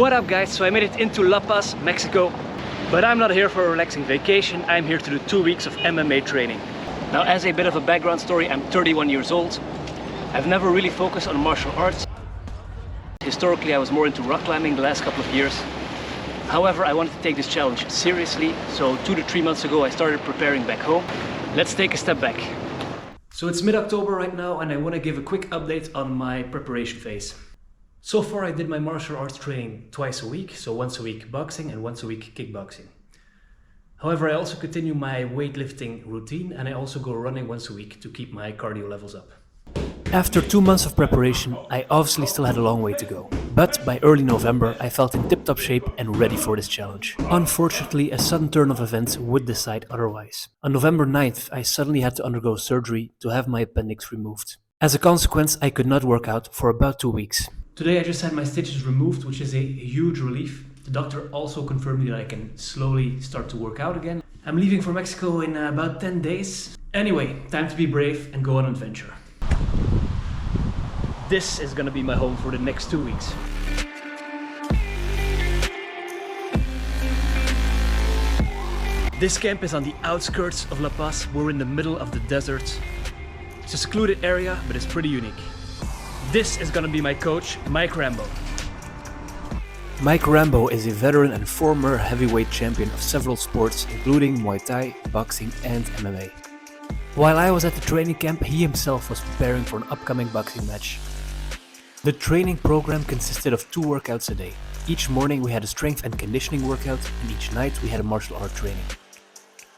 What up guys, so I made it into La Paz, Mexico, but I'm not here for a relaxing vacation. I'm here to do 2 weeks of MMA training. Now, as a bit of a background story, I'm 31 years old. I've never really focused on martial arts. Historically, I was more into rock climbing the last couple of years. However, I wanted to take this challenge seriously, so 2 to 3 months ago I started preparing back home. Let's take a step back. So it's mid-October right now, and I want to give a quick update on my preparation phase. So far I did my martial arts training twice a week, so once a week boxing and once a week kickboxing. However, I also continue my weightlifting routine, and I also go running once a week to keep my cardio levels up. After 2 months of preparation, I obviously still had a long way to go. But by early November, I felt in tip-top shape and ready for this challenge. Unfortunately, a sudden turn of events would decide otherwise. On November 9th, I suddenly had to undergo surgery to have my appendix removed. As a consequence, I could not work out for about 2 weeks. Today I just had my stitches removed, which is a huge relief. The doctor also confirmed me that I can slowly start to work out again. I'm leaving for Mexico in about 10 days. Anyway, time to be brave and go on an adventure. This is gonna be my home for the next 2 weeks. This camp is on the outskirts of La Paz. We're in the middle of the desert. It's a secluded area, but it's pretty unique. This is gonna be my coach, Mike Rambo. Mike Rambo is a veteran and former heavyweight champion of several sports, including Muay Thai, boxing, and MMA. While I was at the training camp, he himself was preparing for an upcoming boxing match. The training program consisted of 2 workouts a day. Each morning we had a strength and conditioning workout, and each night we had a martial art training.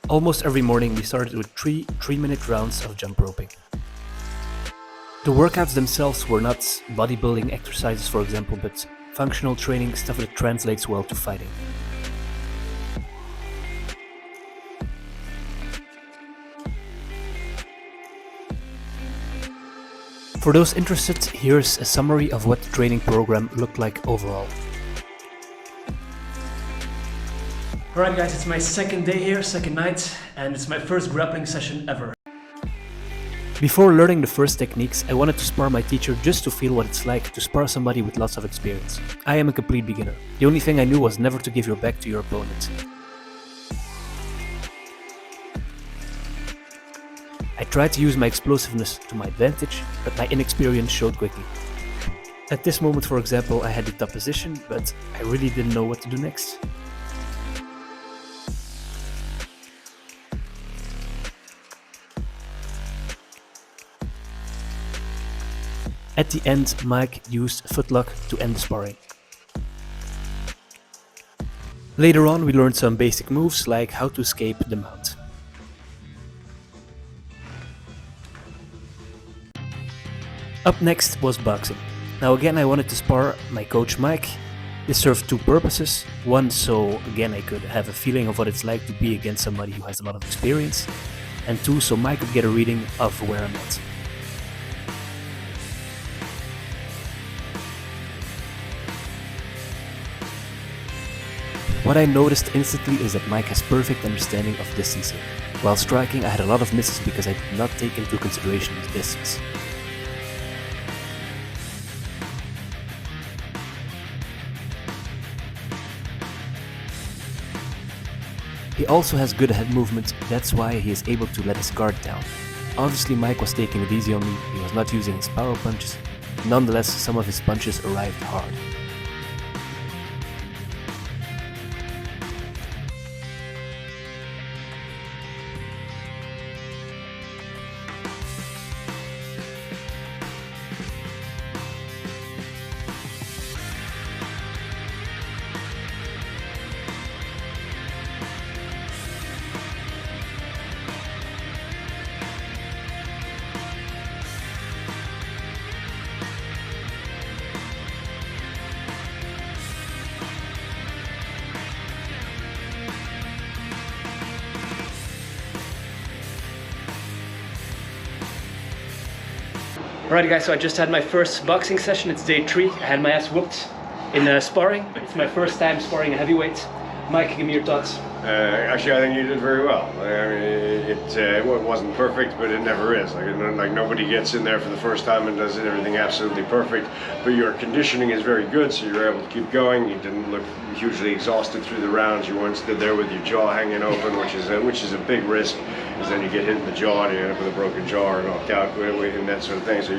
Almost every morning we started with 3 3-minute rounds of jump roping. The workouts themselves were not bodybuilding exercises, for example, but functional training, stuff that translates well to fighting. For those interested, here's a summary of what the training program looked like overall. Alright guys, it's my second day here, second night, and it's my first grappling session ever. Before learning the first techniques, I wanted to spar my teacher just to feel what it's like to spar somebody with lots of experience. I am a complete beginner. The only thing I knew was never to give your back to your opponent. I tried to use my explosiveness to my advantage, but my inexperience showed quickly. At this moment, for example, I had the top position, but I really didn't know what to do next. At the end, Mike used footlock to end the sparring. Later on, we learned some basic moves like how to escape the mount. Up next was boxing. Now again, I wanted to spar my coach Mike. This served 2 purposes. One, so again I could have a feeling of what it's like to be against somebody who has a lot of experience. And 2, so Mike could get a reading of where I'm at. What I noticed instantly is that Mike has perfect understanding of distancing. While striking, I had a lot of misses because I did not take into consideration the distance. He also has good head movement, that's why he is able to let his guard down. Obviously Mike was taking it easy on me, he was not using his power punches. Nonetheless, some of his punches arrived hard. Alright guys, so I just had my first boxing session. It's day 3. I had my ass whooped in sparring. It's my first time sparring a heavyweight. Mike, give me your thoughts. Actually, I think you did very well. I mean, it wasn't perfect, but it never is. Like nobody gets in there for the first time and does everything absolutely perfect. But your conditioning is very good, so you're able to keep going. You didn't look hugely exhausted through the rounds. You weren't stood there with your jaw hanging open, which is a big risk. Because then you get hit in the jaw and you end up with a broken jaw or knocked out and that sort of thing. So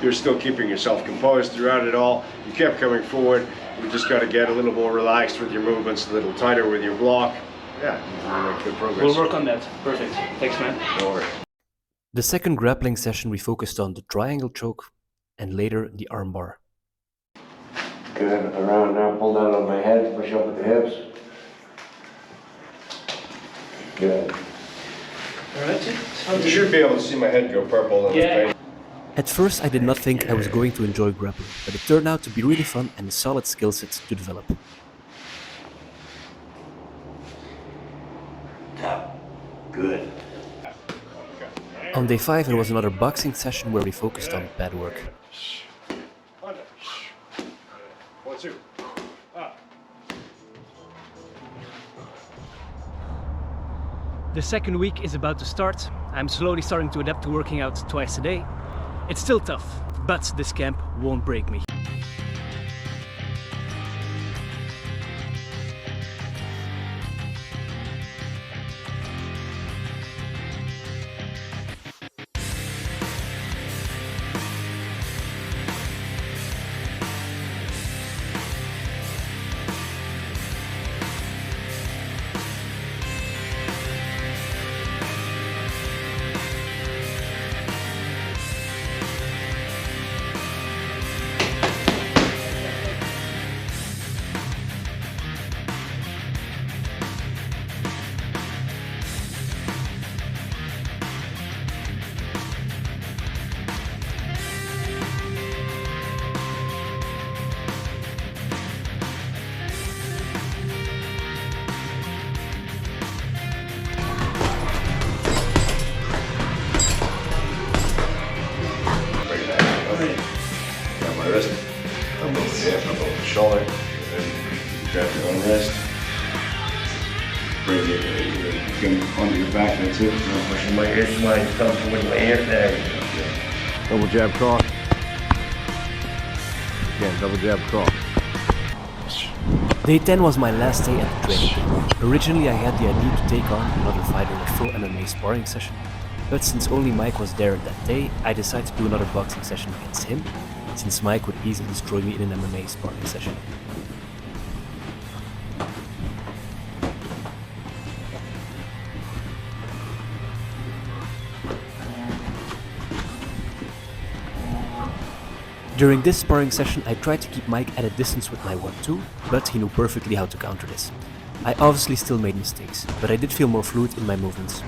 you're still keeping yourself composed throughout it all. You kept coming forward. You just got to get a little more relaxed with your movements, a little tighter with your block. Yeah, you make good progress. We'll work on that. Perfect. Thanks, man. No worries. The second grappling session we focused on the triangle choke and later the armbar. Good. Around now, pull down on my head, push up with the hips. Good. Alright. You should be able to see my head go purple in the face. At first I did not think I was going to enjoy grappling, but it turned out to be really fun and a solid skill set to develop. Good. On day 5 it was another boxing session where we focused on pad work. 1, 2. The second week is about to start. I'm slowly starting to adapt to working out twice a day. It's still tough, but this camp won't break me. Grab my wrist, elbow the hip, elbow the shoulder, and grab your own wrist. Bring it onto your back, that's it. I'm pushing my ear, my thumb towards my ear. There you go. Yeah. Double jab cross. Again, double jab cross. Day 10 was my last day at the training. Originally I had the idea to take on another fighter in a full MMA sparring session, but since only Mike was there that day, I decided to do another boxing session against him, since Mike would easily destroy me in an MMA sparring session. During this sparring session I tried to keep Mike at a distance with my 1-2, but he knew perfectly how to counter this. I obviously still made mistakes, but I did feel more fluid in my movements.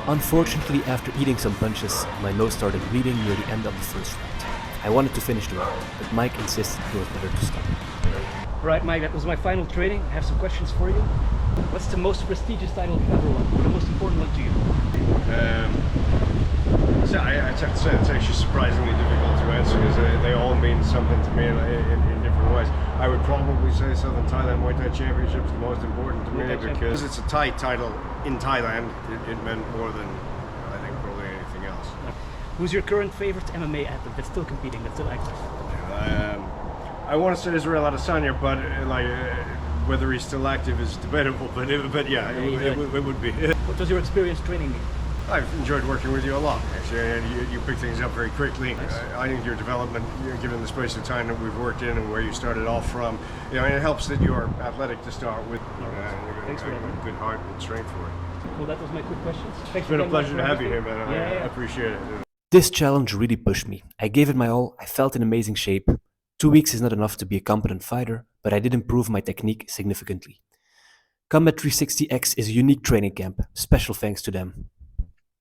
Unfortunately, after eating some punches, my nose started bleeding near the end of the first round. I wanted to finish the round, but Mike insisted it was better to stop. Right, Mike, that was my final training. I have some questions for you. What's the most prestigious title you've ever won? Or the most important one to you? So I'd have to say it's actually surprisingly difficult to answer because they all mean something to me in different ways. I would probably say Southern Thailand Muay Thai Championship is the most important to me because it's a Thai title in Thailand. It meant more than I think probably anything else. Who's your current favorite MMA athlete that's still competing, that's still active? I want to say Israel Adesanya, but whether he's still active is debatable. But yeah, it would be. What was your experience training? I've enjoyed working with you a lot, actually, and you pick things up very quickly. I think your development, given the space of time that we've worked in and where you started off from, it helps that you're athletic to start with. Thanks for that. Good heart and strength for it. Well, that was my quick questions. Thanks It's been a pleasure to have you here, man. I appreciate it. This challenge really pushed me. I gave it my all, I felt in amazing shape. 2 weeks is not enough to be a competent fighter, but I did improve my technique significantly. Combat 360X is a unique training camp, special thanks to them.